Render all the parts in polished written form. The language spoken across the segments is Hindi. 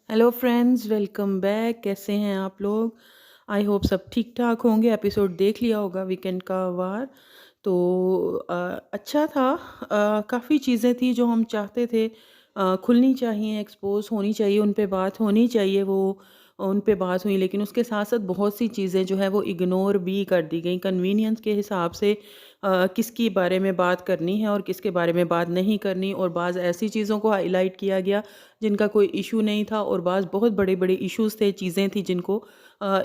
Hello friends, welcome back. कैसे हैं आप लोग? आई होप सब ठीक ठाक होंगे। एपिसोड देख लिया होगा वीकेंड का वार। तो अच्छा था। काफ़ी चीज़ें थी जो हम चाहते थे खुलनी चाहिए, एक्सपोज होनी चाहिए, उन पे बात होनी चाहिए। वो उन पे बात हुई, लेकिन उसके साथ साथ बहुत सी चीज़ें जो है वो इग्नोर भी कर दी गई कन्वीनियंस के हिसाब से। किसकी बारे में बात करनी है और किसके बारे में बात नहीं करनी, और बाज़ ऐसी चीज़ों को हाईलाइट किया गया जिनका कोई इशू नहीं था, और बाज़ बहुत बड़े-बड़े इश्यूज़ थे, चीज़ें थी जिनको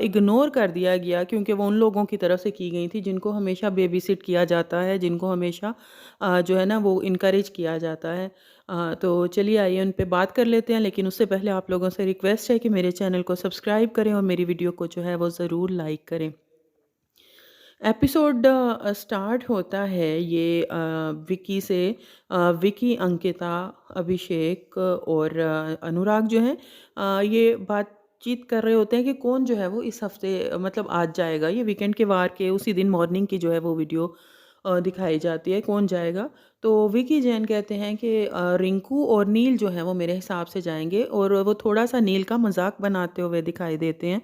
इग्नोर कर दिया गया क्योंकि वो उन लोगों की तरफ से की गई थी जिनको हमेशा बेबी-सिट किया जाता है, जिनको हमेशा जो है ना वो इनकरेज किया जाता है। तो चलिए आइए उन पे बात कर लेते हैं, लेकिन उससे पहले आप लोगों से रिक्वेस्ट है कि मेरे चैनल को सब्सक्राइब करें और मेरी वीडियो को जो है वो ज़रूर लाइक करें। एपिसोड स्टार्ट होता है ये विकी से। विकी, अंकिता, अभिषेक और अनुराग जो हैं ये बातचीत कर रहे होते हैं कि कौन जो है वो इस हफ्ते मतलब आज जाएगा। ये वीकेंड के वार के उसी दिन मॉर्निंग की जो है वो वीडियो दिखाई जाती है, कौन जाएगा। तो विकी जैन कहते हैं कि रिंकू और नील जो है वो मेरे हिसाब से जाएंगे, और वो थोड़ा सा नील का मजाक बनाते हुए दिखाई देते हैं।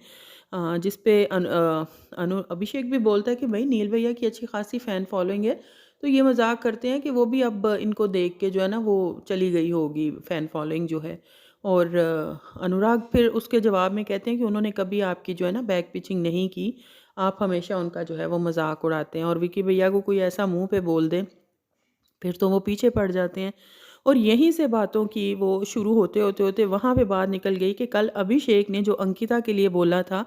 जिस पे अभिषेक भी बोलता है कि भाई नील भैया की अच्छी खासी फ़ैन फॉलोइंग है, तो ये मज़ाक करते हैं कि वो भी अब इनको देख के जो है ना वो चली गई होगी फ़ैन फॉलोइंग जो है। और अनुराग फिर उसके जवाब में कहते हैं कि उन्होंने कभी आपकी जो है ना बैक पिचिंग नहीं की, आप हमेशा उनका जो है वो मज़ाक उड़ाते हैं, और विकी भैया को कोई ऐसा मुँह पे बोल दे फिर तो वो पीछे पड़ जाते हैं। और यहीं से बातों की वो शुरू होते वहाँ पे बात निकल गई कि कल अभिषेक ने जो अंकिता के लिए बोला था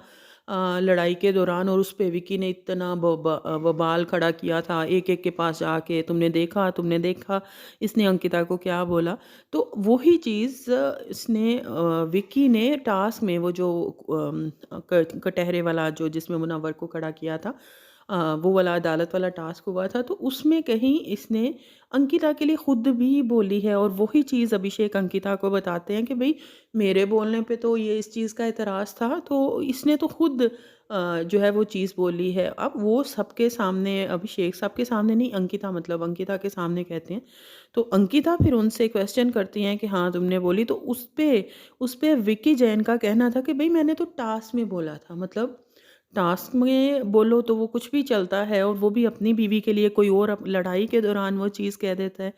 लड़ाई के दौरान, और उस पे विकी ने इतना बवाल खड़ा किया था एक-एक के पास जाके, तुमने देखा इसने अंकिता को क्या बोला। तो वही चीज़ इसने विकी ने टास्क में वो जो कटहरे वाला जो जिसमें मुनव्वर को खड़ा किया था, वो वाला अदालत वाला टास्क हुआ था, तो उसमें कहीं इसने अंकिता के लिए खुद भी बोली है, और वही चीज़ अभिषेक अंकिता को बताते हैं कि भई मेरे बोलने पे तो ये इस चीज़ का एतराज़ था, तो इसने तो खुद जो है वो चीज़ बोली है। अब वो सबके सामने, अभिषेक सबके सामने नहीं, अंकिता मतलब अंकिता के सामने कहते हैं। तो अंकिता फिर उनसे क्वेश्चन करती हैं कि हाँ, तुमने बोली, तो उस पे विक्की जैन का कहना था कि भई मैंने तो टास्क में बोला था, मतलब टास्क में बोलो तो वो कुछ भी चलता है, और वो भी अपनी बीवी के लिए, कोई और लड़ाई के दौरान वो चीज़ कह देता है,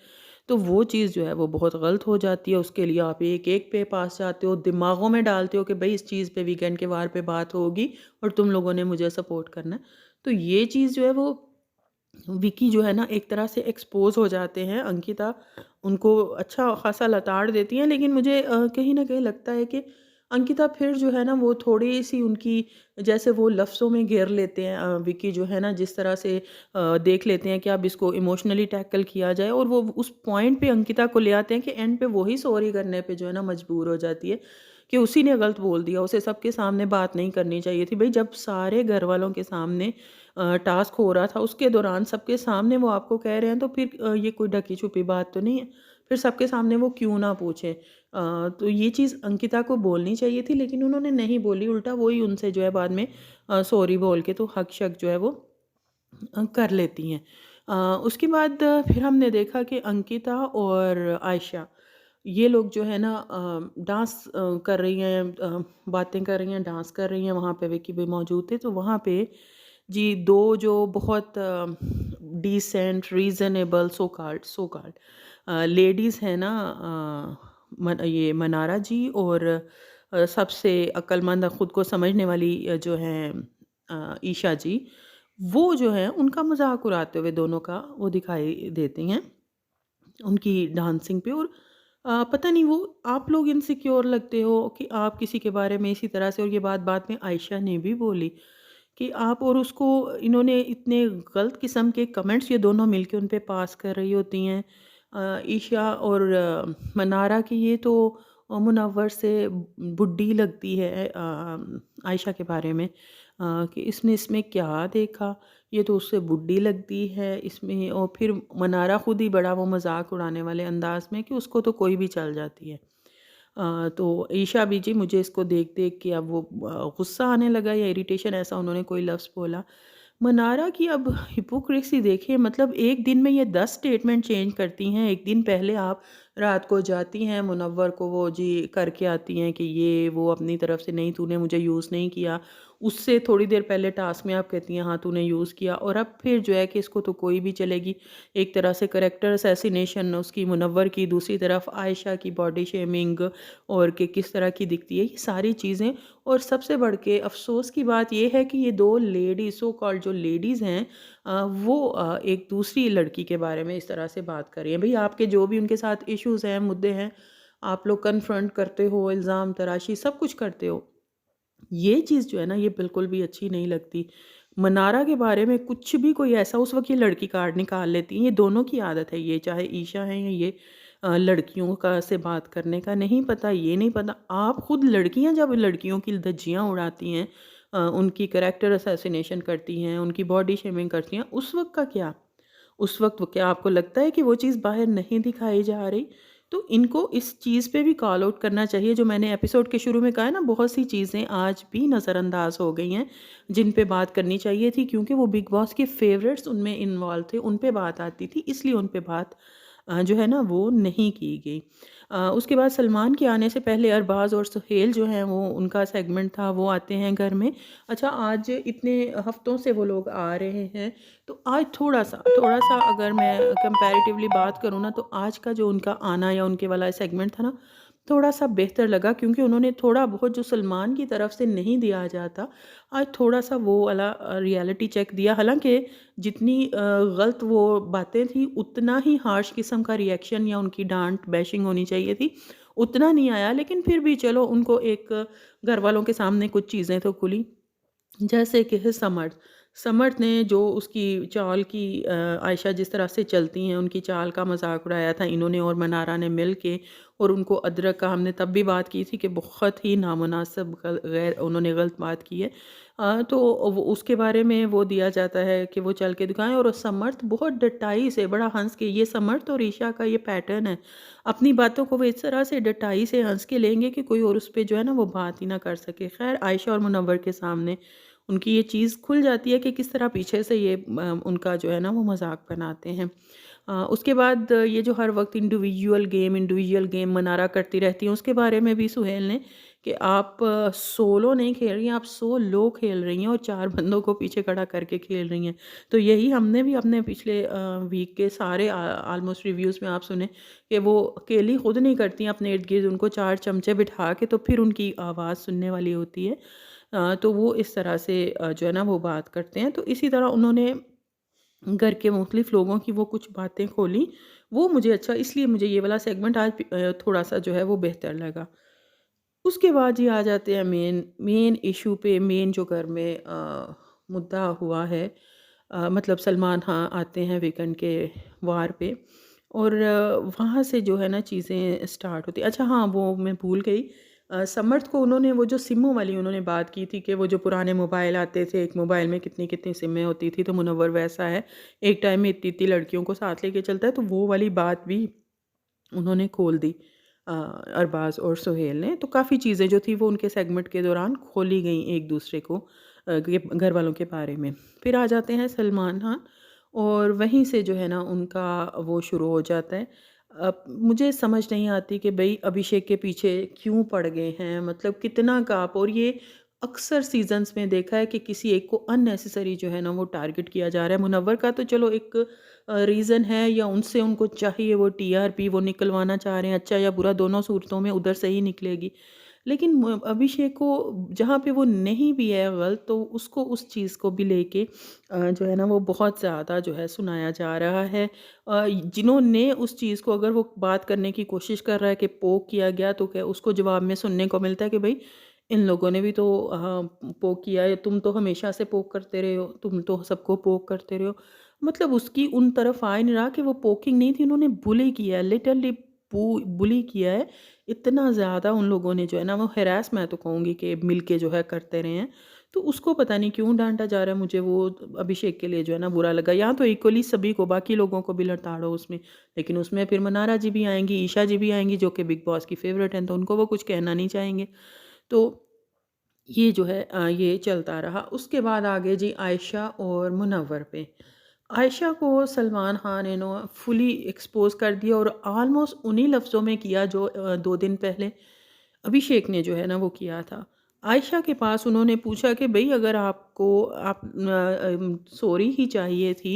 तो वो चीज़ जो है वो बहुत गलत हो जाती है। उसके लिए आप एक एक पे पास जाते हो, दिमागों में डालते हो कि भाई इस चीज़ पे वीकेंड के वार पे बात होगी और तुम लोगों ने मुझे सपोर्ट करना है। तो ये चीज़ जो है वो विकी जो है ना एक तरह से एक्सपोज हो जाते हैं। अंकिता उनको अच्छा खासा लताड़ देती हैं, लेकिन मुझे कहीं न कहीं लगता है कि अंकिता फिर जो है ना वो थोड़ी-सी उनकी, जैसे वो लफ्ज़ों में घेर लेते हैं विकी जो है ना, जिस तरह से देख लेते हैं कि अब इसको इमोशनली टैकल किया जाए, और वो उस पॉइंट पे अंकिता को ले आते हैं कि एंड पे वही सॉरी करने पे जो है ना मजबूर हो जाती है कि उसी ने गलत बोल दिया, उसे सबके सामने बात नहीं करनी चाहिए थी। भई जब सारे घरवालों के सामने टास्क हो रहा था, उसके दौरान सबके सामने वो आपको कह रहे हैं, तो फिर ये कोई ढकी-छुपी बात तो नहीं है। फिर सबके सामने वो क्यों ना पूछें। तो ये चीज़ अंकिता को बोलनी चाहिए थी, लेकिन उन्होंने नहीं बोली, उल्टा वही उनसे जो है बाद में सॉरी बोल के तो हक-शक जो है वो कर लेती हैं। उसके बाद फिर हमने देखा कि अंकिता और आयशा, ये लोग जो है ना डांस कर रही हैं, बातें कर रही हैं, डांस कर रही हैं। वहाँ पे विकी भी मौजूद थे, तो वहाँ पे जी 2 जो बहुत decent, reasonable, so called ladies हैं ना, ये मनारा जी, और सबसे अक्लमंद, खुद को समझने वाली जो हैं ईशा जी, वो जो है उनका मज़ाक उड़ाते हुए दोनों का वो दिखाई देती हैं, उनकी डांसिंग पे। और पता नहीं वो आप लोग इनसिक्योर लगते हो कि आप किसी के बारे में इसी तरह से, और ये बात बाद में आयशा ने भी बोली कि आप और उसको, इन्होंने इतने गलत किस्म के कमेंट्स ये दोनों मिलके उन पे पास कर रही होती हैं। ईशा और मनारा की ये तो मुनव्वर से बुड्ढी लगती है आयशा के बारे में, कि इसने इसमें क्या देखा, ये तो उससे बुड्ढी लगती है इसमें। और फिर मनारा खुद ही बड़ा वो मजाक उड़ाने वाले अंदाज में कि उसको तो कोई भी चल जाती है। तो ईशा भी जी, मुझे इसको देख देख के अब वो गुस्सा आने लगा या इरिटेशन, ऐसा उन्होंने कोई लफ्ज़ बोला। मनारा की अब हिपोक्रेसी देखिए, मतलब एक दिन में ये 10 स्टेटमेंट चेंज करती हैं। एक दिन पहले आप रात को जाती हैं, मुनव्वर को वो जी करके आती हैं कि ये वो अपनी तरफ से, नहीं तूने मुझे यूज़ नहीं किया। उससे थोड़ी देर पहले टास्क में आप कहती हैं हाँ तूने यूज़ किया, और अब फिर जो है कि इसको तो कोई भी चलेगी। एक तरह से करैक्टर असैसिनेशन उसकी मुनव्वर की, दूसरी तरफ आयशा की बॉडी शेमिंग और कि किस तरह की दिखती है, ये सारी चीज़ें। और सबसे बढ़ के अफ़सोस की बात ये है कि ये 2 लेडीज़, सो कॉल्ड जो लेडीज़ हैं, वो एक दूसरी लड़की के बारे में इस तरह से बात कर रही हैं। भई आपके जो भी उनके साथ इश्यूज़ हैं, मुद्दे हैं, आप लोग कन्फ्रंट करते हो, इल्ज़ाम तराशी सब कुछ करते हो। ये चीज़ जो है ना, ये बिल्कुल भी अच्छी नहीं लगती। मनारा के बारे में कुछ भी कोई ऐसा, उस वक़्त ये लड़की कार्ड निकाल लेती हैं, ये दोनों की आदत है, ये चाहे ईशा है या ये लड़कियों का से बात करने का नहीं पता, ये नहीं पता। आप खुद लड़कियाँ जब लड़कियों की धज्जियाँ उड़ाती हैं, उनकी करैक्टर असैसिनेशन करती हैं, उनकी बॉडी शेमिंग करती हैं, उस वक़्त का क्या? उस वक़्त वो क्या आपको लगता है कि वो चीज़ बाहर नहीं दिखाई जा रही? तो इनको इस चीज़ पे भी कॉल आउट करना चाहिए, जो मैंने एपिसोड के शुरू में कहा है ना, बहुत सी चीज़ें आज भी नज़रअंदाज हो गई हैं, जिन पे बात करनी चाहिए थी, क्योंकि वो बिग बॉस के फ़ेवरेट्स उनमें इन्वॉल्व थे, उन पे बात आती थी, इसलिए उन पे बात जो है ना वो नहीं की गई। उसके बाद सलमान के आने से पहले अरबाज़ और सुहेल जो हैं, वो उनका सेगमेंट था, वो आते हैं घर में। अच्छा, आज इतने हफ़्तों से वो लोग आ रहे हैं, तो आज थोड़ा-सा अगर मैं कंपैरेटिवली बात करूँ ना, तो आज का जो उनका आना या उनके वाला सेगमेंट था ना, थोड़ा-सा बेहतर लगा, क्योंकि उन्होंने थोड़ा बहुत जो सलमान की तरफ से नहीं दिया जाता, आज थोड़ा-सा वो वाला रियलिटी चेक दिया। हालाँकि जितनी गलत वो बातें थी, उतना ही हार्श किस्म का रिएक्शन या उनकी डाँट, बैशिंग होनी चाहिए थी, उतना नहीं आया। लेकिन फिर भी चलो, उनको एक घरवालों के सामने कुछ चीज़ें तो खुली। जैसे कि है समर्थ। समर्थ ने जो उसकी चाल की आयशा जिस तरह से चलती हैं, उनकी चाल का मज़ाक उड़ाया था इन्होंने और मनारा ने मिल के, और उनको अदरक का हमने तब भी बात की थी कि बहुत ही नामुनासिब गैर उन्होंने गलत बात की है। तो वो उसके बारे में वो दिया जाता है कि वो चल के दिखाएँ, और समर्थ बहुत डटाई से, बड़ा हँस के, ये समर्थ और ईशा का ये पैटर्न है। अपनी बातों को वो इस तरह से डटाई से हँस के लेंगे कि कोई और उस पे जो है ना वो बात ही ना कर सके। ख़ैर, आयशा और मुनव्वर के सामने उनकी ये चीज़ खुल जाती है कि किस तरह पीछे से ये उनका जो है ना वो मज़ाक बनाते हैं। उसके बाद ये जो हर वक़्त इंडिविजुअल गेम मनारा करती रहती हैं, उसके बारे में भी सुहेल ने कि आप सोलो नहीं खेल रही हैं, आप सोलो खेल रही हैं और 4 बंदों को पीछे खड़ा करके खेल रही हैं। तो यही हमने भी अपने पिछले वीक के सारे ऑलमोस्ट रिव्यूज़ में आप सुने कि वो अकेली खुद नहीं करती हैं, अपने इर्द-गिर्द उनको 4 चमचे बिठा के तो फिर उनकी आवाज़ सुनने वाली होती है। तो वो इस तरह से जो है ना वो बात करते हैं। तो इसी तरह उन्होंने घर के मुख्तलिफ़ लोगों की वो कुछ बातें खोली, वो मुझे अच्छा, इसलिए मुझे ये वाला सेगमेंट आज थोड़ा-सा जो है वो बेहतर लगा। उसके बाद ये आ जाते हैं मेन मेन इश्यू पे, मेन जो घर में मुद्दा हुआ है। मतलब सलमान हाँ आते हैं वीकेंड के वार पे, और वहाँ से जो है ना चीज़ें स्टार्ट होती, अच्छा हाँ, वो मैं भूल गई। समर्थ को उन्होंने वो जो सिमों वाली उन्होंने बात की थी कि वो जो पुराने मोबाइल आते थे, एक मोबाइल में कितनी-कितनी सिमें होती थी, तो मुनव्वर वैसा है, एक टाइम में इतनी-इतनी लड़कियों को साथ लेके चलता है, तो वो वाली बात भी उन्होंने खोल दी अरबाज़ और सुहेल ने। तो काफ़ी चीज़ें जो थी वो उनके सेगमेंट के दौरान खोली गईं एक दूसरे को के घर वालों के बारे में। फिर आ जाते हैं सलमान खान, और वहीं से जो है ना उनका वो शुरू हो जाता है। अब मुझे समझ नहीं आती कि भई अभिषेक के पीछे क्यों पड़ गए हैं? मतलब कितना गाप, और ये अक्सर सीज़न्स में देखा है कि किसी एक को अननेसेसरी जो है ना वो टारगेट किया जा रहा है। मुनव्वर का तो चलो एक रीज़न है, या उनसे उनको चाहिए वो टीआरपी वो निकलवाना चाह रहे हैं, अच्छा या बुरा दोनों सूरतों में उधर से ही निकलेगी। लेकिन अभिषेक को जहाँ पे वो नहीं भी है गलत, तो उसको उस चीज़ को भी लेके जो है ना वो बहुत ज़्यादा जो है सुनाया जा रहा है। जिन्होंने उस चीज़ को, अगर वो बात करने की कोशिश कर रहा है कि पोक किया गया, तो क्या उसको जवाब में सुनने को मिलता है कि भाई इन लोगों ने भी तो पोक किया है, तुम तो हमेशा से पोक करते रहे हो, तुम तो सबको पोक करते रहे हो। मतलब उसकी उन तरफ आ ही नहीं रहा कि वो पोकिंग नहीं थी, उन्होंने बुली किया है, लिटरली बुली किया है। इतना ज़्यादा उन लोगों ने जो है ना वो हैरेस, मैं तो कहूँगी कि मिल के जो है करते रहे हैं। तो उसको पता नहीं क्यों डाँटा जा रहा है, मुझे वो अभिषेक के लिए जो है ना बुरा लगा। यहाँ तो इक्वली सभी को, बाकी लोगों को भी लताड़ो उसमें, लेकिन उसमें फिर मनारा जी भी आएँगी, ईशा जी भी आएँगी जो कि बिग बॉस की फ़ेवरेट हैं, तो उनको वो कुछ कहना नहीं चाहेंगे। तो ये जो है ये चलता रहा। उसके बाद आगे जी आयशा और मुनव्वर पे। आयशा को सलमान खान ने फुली एक्सपोज़ कर दिया और ऑलमोस्ट उन्हीं लफ्ज़ों में किया जो 2 दिन पहले अभिषेक ने जो है ना वो किया था। आयशा के पास उन्होंने पूछा कि भई अगर आपको सॉरी ही चाहिए थी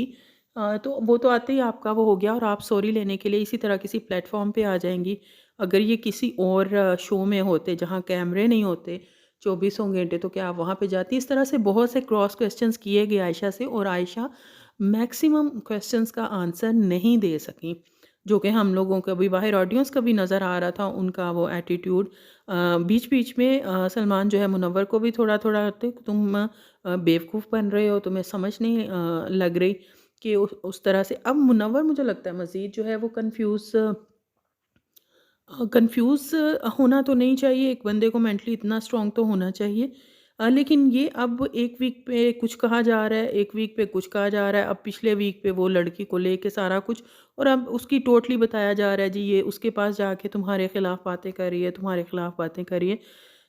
तो वो तो आते ही आपका वो हो गया और आप सॉरी लेने के लिए इसी तरह किसी प्लेटफ़ॉर्म पे आ जाएँगी। अगर ये किसी और शो में होते जहाँ कैमरे नहीं होते चौबीसों घंटे तो क्या आप वहाँ पे जाती? इस तरह से बहुत से क्रॉस क्वेश्चंस किए गए आयशा से और आयशा मैक्सिमम क्वेश्चंस का आंसर नहीं दे सकीं, जो कि हम लोगों को भी बाहर ऑडियंस का भी नज़र आ रहा था उनका वो एटीट्यूड। बीच-बीच में सलमान जो है मुनव्वर को भी थोड़ा-थोड़ा तुम बेवकूफ़ बन रहे हो, तुम्हें समझ नहीं लग रही कि उस तरह से अब मुनव्वर मुझे लगता है मज़ीद जो है वो कन्फ्यूज़ होना तो नहीं चाहिए, एक बंदे को मेंटली इतना स्ट्रॉन्ग तो होना चाहिए। लेकिन ये अब एक वीक पे कुछ कहा जा रहा है, एक वीक पे कुछ कहा जा रहा है, अब पिछले वीक पे वो लड़की को लेके सारा कुछ और अब उसकी टोटली बताया जा रहा है जी ये उसके पास जाके तुम्हारे खिलाफ बातें कर रही है, तुम्हारे खिलाफ बातें कर रही है।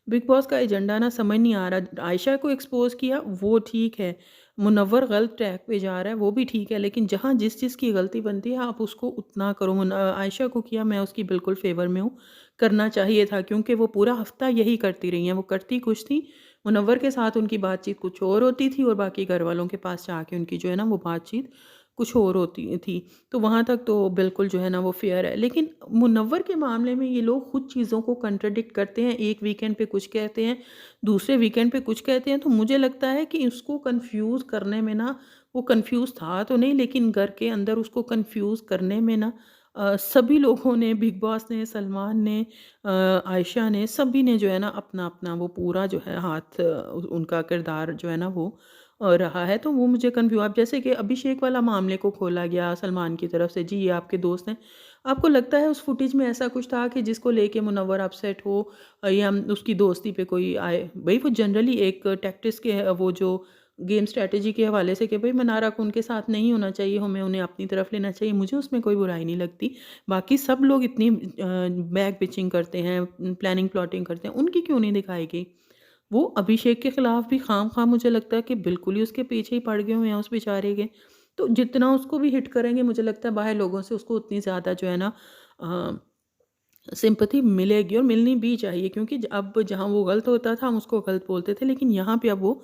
बिग बॉस का एजेंडा ना समझ नहीं आ रहा, आयशा को एक्सपोज़ किया वो ठीक है, मुनव्वर गलत ट्रैक पे जा रहा है वो भी ठीक है, लेकिन जहाँ जिस चीज़ की गलती बनती है आप उसको उतना करो। आयशा को किया मैं उसकी बिल्कुल फ़ेवर में हूँ, करना चाहिए था क्योंकि वो पूरा हफ़्ता यही करती रही हैं, वो करती कुछ थी, मुनव्वर के साथ उनकी बातचीत कुछ और होती थी और बाकी घरवालों के पास जाके उनकी जो है ना वो बातचीत कुछ और होती थी। तो वहाँ तक तो बिल्कुल जो है ना वो फ़ेयर है। लेकिन मुनव्वर के मामले में ये लोग खुद चीज़ों को कॉन्ट्रडिक्ट करते हैं, एक वीकेंड पे कुछ कहते हैं, दूसरे वीकेंड पे कुछ कहते हैं, तो मुझे लगता है कि उसको कन्फ्यूज़ करने में ना वो कन्फ्यूज़ था तो नहीं लेकिन घर के अंदर उसको कन्फ्यूज़ करने में ना सभी लोगों ने बिग बॉस ने, सलमान ने आयशा ने, सभी ने जो है ना अपना-अपना वो पूरा जो है हाथ उनका किरदार जो है ना वो रहा है। तो वो मुझे अब जैसे कि अभिषेक वाला मामले को खोला गया सलमान की तरफ से, जी ये आपके दोस्त हैं। आपको लगता है उस फुटेज में ऐसा कुछ था कि जिसको लेके मुनव्वर अपसेट हो या उसकी दोस्ती पे कोई आए? भई वो जनरली एक टैक्टिस के वो जो गेम स्ट्रैटेजी के हवाले से कि भई मनारा को उनके साथ नहीं होना चाहिए, हमें उन्हें अपनी तरफ लेना चाहिए, मुझे उसमें कोई बुराई नहीं लगती। बाकी सब लोग इतनी बैक बिचिंग करते हैं, प्लानिंग प्लॉटिंग करते हैं, उनकी क्यों नहीं दिखाई गई? वो अभिषेक के खिलाफ भी खाम-खा मुझे लगता है कि बिल्कुल ही उसके पीछे ही पड़ गए हुए हैं उस बेचारे के। तो जितना उसको भी हिट करेंगे मुझे लगता है बाहर लोगों से उसको उतनी ज़्यादा जो है ना अ, सिंपैथी मिलेगी और मिलनी भी चाहिए क्योंकि अब जहाँ वो गलत होता था हम उसको गलत बोलते थे लेकिन यहाँ पे अब वो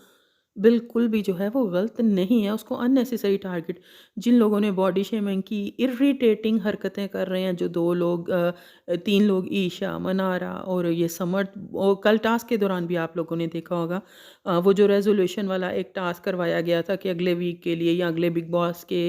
बिल्कुल भी जो है वो गलत नहीं है, उसको अननेसेसरी टारगेट जिन लोगों ने बॉडी शेमिंग की, इरिटेटिंग हरकतें कर रहे हैं जो 2 लोग 3 लोग ईशा, मनारा और ये समर्थ और कल टास्क के दौरान भी आप लोगों ने देखा होगा वो जो रेज़ोल्यूशन वाला एक टास्क करवाया गया था कि अगले वीक के लिए या अगले बिग बॉस के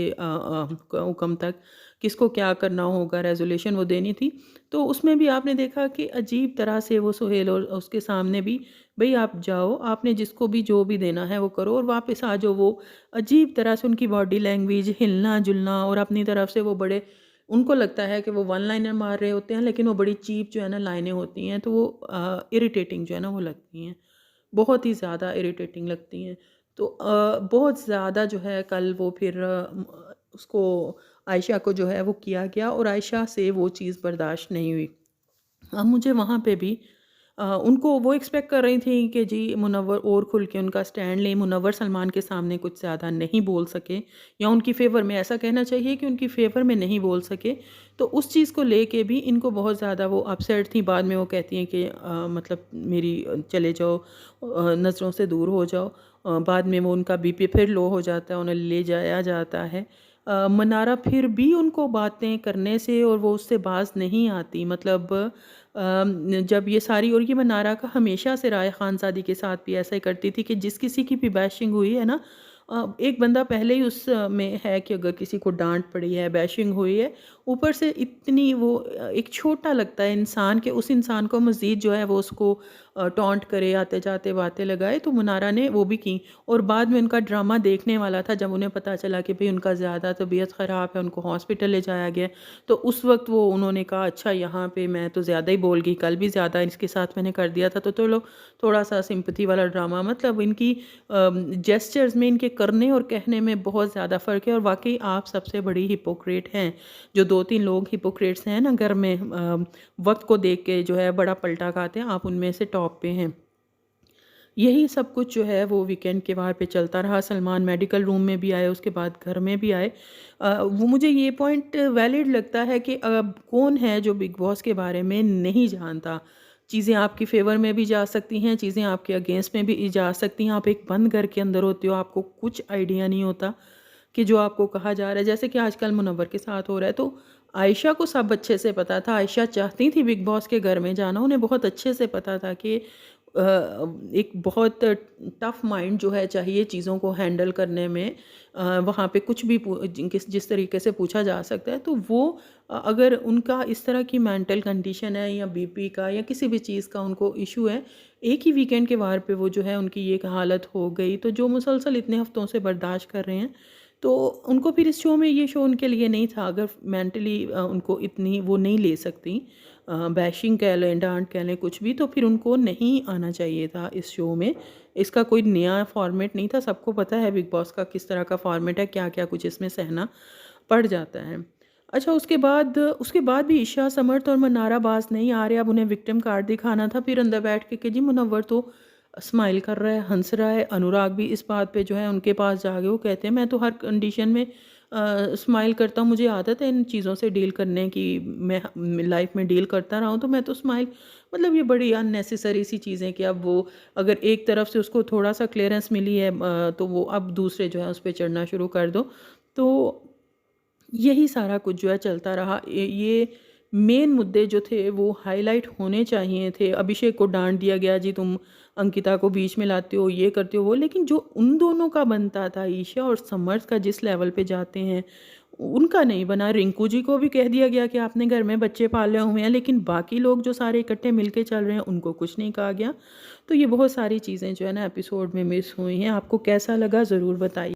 हुक्म तक किसको क्या करना होगा रेज़ोल्यूशन वो देनी थी। तो उसमें भी आपने देखा कि अजीब तरह से वो सुहेल और उसके सामने भी भई आप जाओ, आपने जिसको भी जो भी देना है वो करो और वापस आ जाओ। वो अजीब तरह से उनकी बॉडी लैंग्वेज, हिलना-जुलना और अपनी तरफ से वो बड़े उनको लगता है कि वो वन लाइनर मार रहे होते हैं, लेकिन वो बड़ी चीप जो है ना लाइनें होती हैं, तो वो इरिटेटिंग जो है ना वो लगती हैं। बहुत ही ज़्यादा इरिटेटिंग लगती हैं। तो बहुत ज़्यादा जो है कल वो फिर उसको आयशा को जो है वो किया गया और आयशा से वो चीज़ बर्दाश्त नहीं हुई। मुझे वहाँ पे भी उनको वो एक्सपेक्ट कर रही थी कि जी मुनव्वर और खुल के उनका स्टैंड लें, मुनव्वर सलमान के सामने कुछ ज़्यादा नहीं बोल सके या उनकी फ़ेवर में ऐसा कहना चाहिए कि उनकी फ़ेवर में नहीं बोल सके। तो उस चीज़ को लेके भी इनको बहुत ज़्यादा वो अपसेट थी, बाद में वो कहती हैं कि मतलब मेरी चले जाओ नज़रों से दूर हो जाओ। बाद में वो उनका बीपी फिर लो हो जाता है, उन्हें ले जाया जाता है। मनारा फिर भी उनको बातें करने से और वो उससे बाज़ नहीं आती मतलब जब ये सारी और ये मनारा का हमेशा से राय खानज़ादी के साथ भी ऐसा ही करती थी कि जिस किसी की भी बैशिंग हुई है ना एक बंदा पहले ही उस में है कि अगर किसी को डांट पड़ी है बैशिंग हुई है ऊपर से इतनी वो एक छोटा लगता है इंसान के उस इंसान को मज़ीद जो है वो उसको टॉन्ट करे आते जाते बातें लगाए तो मुनारा ने वो भी की और बाद में उनका ड्रामा देखने वाला था जब उन्हें पता चला कि भाई उनका ज़्यादा तबीयत ख़राब है उनको हॉस्पिटल ले जाया गया तो उस वक्त वो उन्होंने कहा अच्छा यहाँ पे मैं तो ज़्यादा ही बोल गई कल भी ज़्यादा इसके साथ मैंने कर दिया था तो चलो थोड़ा सा सिंपथी वाला ड्रामा मतलब इनकी जेस्चर्स में इनके करने और कहने में बहुत ज़्यादा फ़र्क है और वाकई आप सबसे बड़ी हिपोक्रेट हैं जो 2-3 लोग हिपोक्रेट्स हैं ना घर में वक्त को देख के जो है बड़ा पलटा खाते हैं आप उनमें से टॉप पे हैं यही सब कुछ जो है वो वीकेंड के वार पे चलता रहा। सलमान मेडिकल रूम में भी आए, उसके बाद घर में भी आए। वो मुझे ये पॉइंट वैलिड लगता है कि अब कौन है जो बिग बॉस के बारे में नहीं जानता। चीज़ें आपकी फ़ेवर में भी जा सकती हैं, चीज़ें आपके अगेंस्ट में भी जा सकती हैं। आप एक बंद घर के अंदर होते हो, आपको कुछ आइडिया नहीं होता कि जो आपको कहा जा रहा है, जैसे कि आजकल मुनव्वर के साथ हो रहा है। तो आयशा को सब अच्छे से पता था, आयशा चाहती थी बिग बॉस के घर में जाना, उन्हें बहुत अच्छे से पता था कि एक बहुत टफ माइंड जो है चाहिए चीज़ों को हैंडल करने में। वहाँ पे कुछ भी जिस तरीके से पूछा जा सकता है, तो वो अगर उनका इस तरह की मेंटल कंडीशन है या बीपी का या किसी भी चीज़ का उनको इशू है, एक ही वीकेंड के वार पे वो जो है उनकी ये हालत हो गई, तो जो मुसलसल इतने हफ्तों से बर्दाश्त कर रहे हैं, तो उनको फिर इस शो में, ये शो उनके लिए नहीं था। अगर मेंटली उनको इतनी वो नहीं ले सकती, बैशिंग कह लें, डांट कह लें, कुछ भी, तो फिर उनको नहीं आना चाहिए था इस शो में। इसका कोई नया फॉर्मेट नहीं था, सबको पता है बिग बॉस का किस तरह का फॉर्मेट है, क्या क्या कुछ इसमें सहना पड़ जाता है। अच्छा, उसके बाद भी ईशा, समर्थ और मन्नाराबाज नहीं आ रहे, अब उन्हें विक्टिम कार्ड दिखाना था। फिर अंदर बैठ के कि जी मुनव्वर तो स्माइल कर रहा है, हंस रहा है। अनुराग भी इस बात पे जो है उनके पास जाके वो कहते हैं मैं तो हर कंडीशन में स्माइल करता हूँ, मुझे आदत है इन चीज़ों से डील करने की, मैं लाइफ में डील करता रहा हूँ, तो मैं तो स्माइल, मतलब ये बड़ी अननेसेसरी सी चीज़ें कि अब वो अगर एक तरफ से उसको थोड़ा सा क्लियरेंस मिली है, तो वो अब दूसरे जो है उस पर चढ़ना शुरू कर दो। तो यही सारा कुछ जो है चलता रहा। ये मेन मुद्दे जो थे वो हाईलाइट होने चाहिए थे। अभिषेक को डांट दिया गया, जी तुम अंकिता को बीच में लाते हो, ये करते हो वो, लेकिन जो उन दोनों का बनता था, ईशा और समर्थ का जिस लेवल पे जाते हैं, उनका नहीं बना। रिंकू जी को भी कह दिया गया कि आपने घर में बच्चे पाले हुए हैं, लेकिन बाकी लोग जो सारे इकट्ठे मिलके चल रहे हैं उनको कुछ नहीं कहा गया। तो ये बहुत सारी चीज़ें जो है ना एपिसोड में मिस हुई हैं। आपको कैसा लगा ज़रूर बताइए।